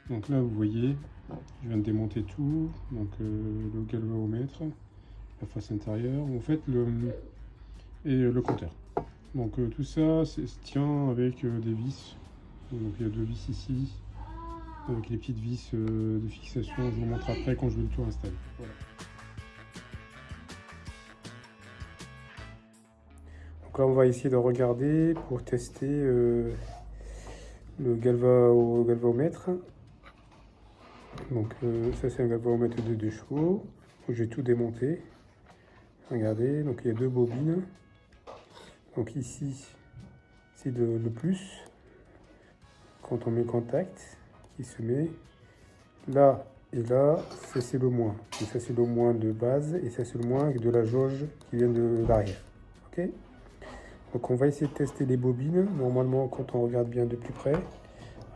Donc là, vous voyez, je viens de démonter tout. Donc le galvanomètre, la face intérieure, en fait, et le compteur. Donc tout ça se tient avec des vis. Donc il y a 2 vis ici, avec les petites vis de fixation. Je vous montre après quand je vais le tout installer. Voilà. Donc là, on va essayer de regarder pour tester le galvanomètre. Donc ça, c'est un galvanomètre de 2 chevaux. J'ai tout démonté. Regardez, donc il y a 2 bobines. Donc ici, c'est le plus. Quand on met contact, il se met là et là, ça c'est le moins. Donc ça c'est le moins de base et ça c'est le moins de la jauge qui vient de l'arrière. Ok. Donc on va essayer de tester les bobines. Normalement, quand on regarde bien de plus près,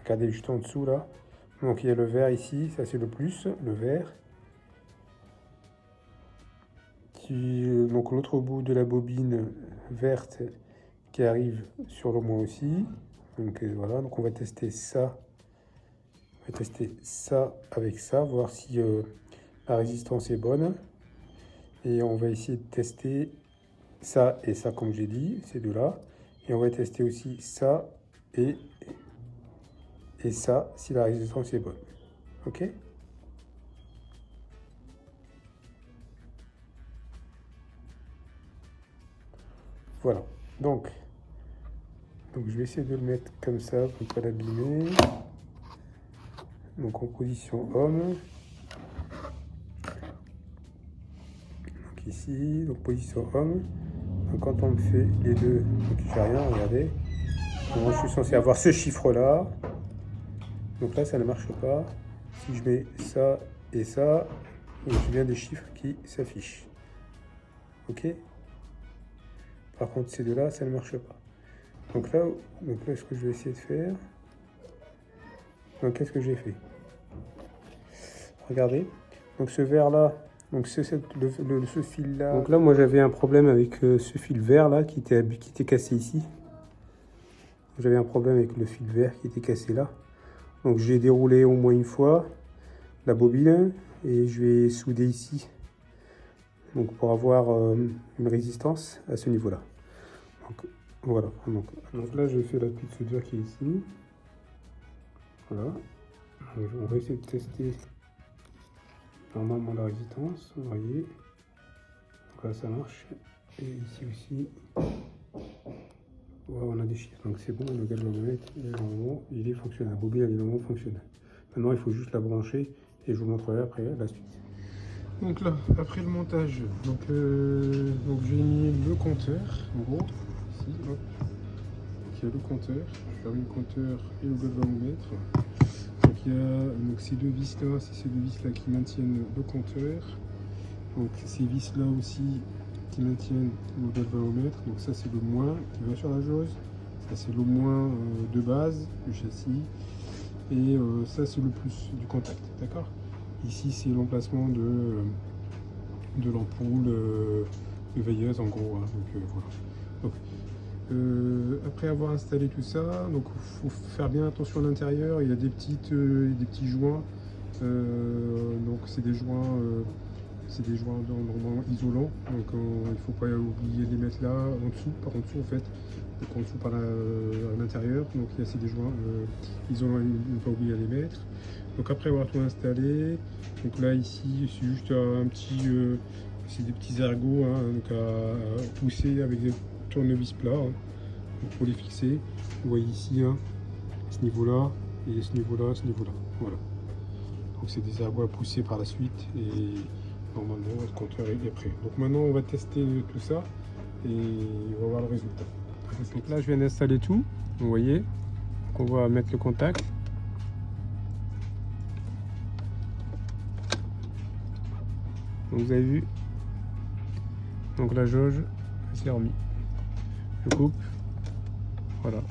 regardez juste en dessous là. Donc il y a le vert ici, ça c'est le plus, le vert. Donc l'autre bout de la bobine verte qui arrive sur le moins aussi. Donc voilà, donc on va tester ça. On va tester ça avec ça, voir si la résistance est bonne. Et on va essayer de tester ça et ça, comme j'ai dit, ces deux-là. Et on va tester aussi ça et ça, si la résistance est bonne. Ok? Voilà. Donc je vais essayer de le mettre comme ça pour ne pas l'abîmer. Donc en position homme. Donc ici, donc position homme. Donc quand on me fait les deux, donc je fais rien, regardez. Donc moi je suis censé avoir ce chiffre-là. Donc là ça ne marche pas. Si je mets ça et ça, j'ai bien des chiffres qui s'affichent. Ok? Par contre ces deux-là, ça ne marche pas. Donc là, ce que je vais essayer de faire. Donc qu'est-ce que j'ai fait? Regardez. Donc ce vert-là, donc ce fil-là. Donc là, moi j'avais un problème avec ce fil vert là qui était cassé ici. J'avais un problème avec le fil vert qui était cassé là. Donc j'ai déroulé au moins une fois la bobine et je vais souder ici. Donc pour avoir une résistance à ce niveau-là. Donc voilà. Donc là je fais la petite soudure qui est ici. Voilà. Donc, on va essayer de tester normalement la résistance. Vous voyez. Donc là ça marche. Et ici aussi. Ouais, on a des chiffres, donc c'est bon, le galvanomètre, normalement, il est fonctionnel. La bobine, elle est normalement fonctionnelle. Maintenant, il faut juste la brancher et je vous montrerai après la suite. Donc là, après le montage, donc j'ai mis le compteur, en gros, ici, hop. Donc il y a le compteur, je ferme le compteur et le galvanomètre. Donc il y a donc, ces deux vis-là, c'est ces deux vis-là qui maintiennent le compteur. Donc ces vis-là aussi, qui maintiennent le galvanomètre. Donc ça c'est le moins qui va sur la jauge, ça c'est le moins de base du châssis et ça c'est le plus du contact, d'accord. Ici c'est l'emplacement de l'ampoule de veilleuse en gros, hein. Donc voilà. Donc, après avoir installé tout ça, donc faut faire bien attention à l'intérieur. Il y a des petits joints, donc c'est des joints normalement isolants, donc il ne faut pas oublier de les mettre là, en dessous en fait, donc en dessous à l'intérieur, donc il y a des joints isolants, il ne faut pas oublier à les mettre. Donc après avoir tout installé, donc là ici c'est juste c'est des petits ergots, hein, donc à pousser avec des tournevis plats, hein, pour les fixer. Vous voyez ici, hein, à ce niveau-là, et ce niveau-là, ce niveau-là, voilà. Donc c'est des ergots à pousser par la suite et normalement le compteur est prêt. Donc maintenant on va tester tout ça et on va voir le résultat. Donc là je viens d'installer tout, vous voyez. Donc on va mettre le contact. Donc vous avez vu. Donc la jauge s'est remis. Je coupe. Voilà.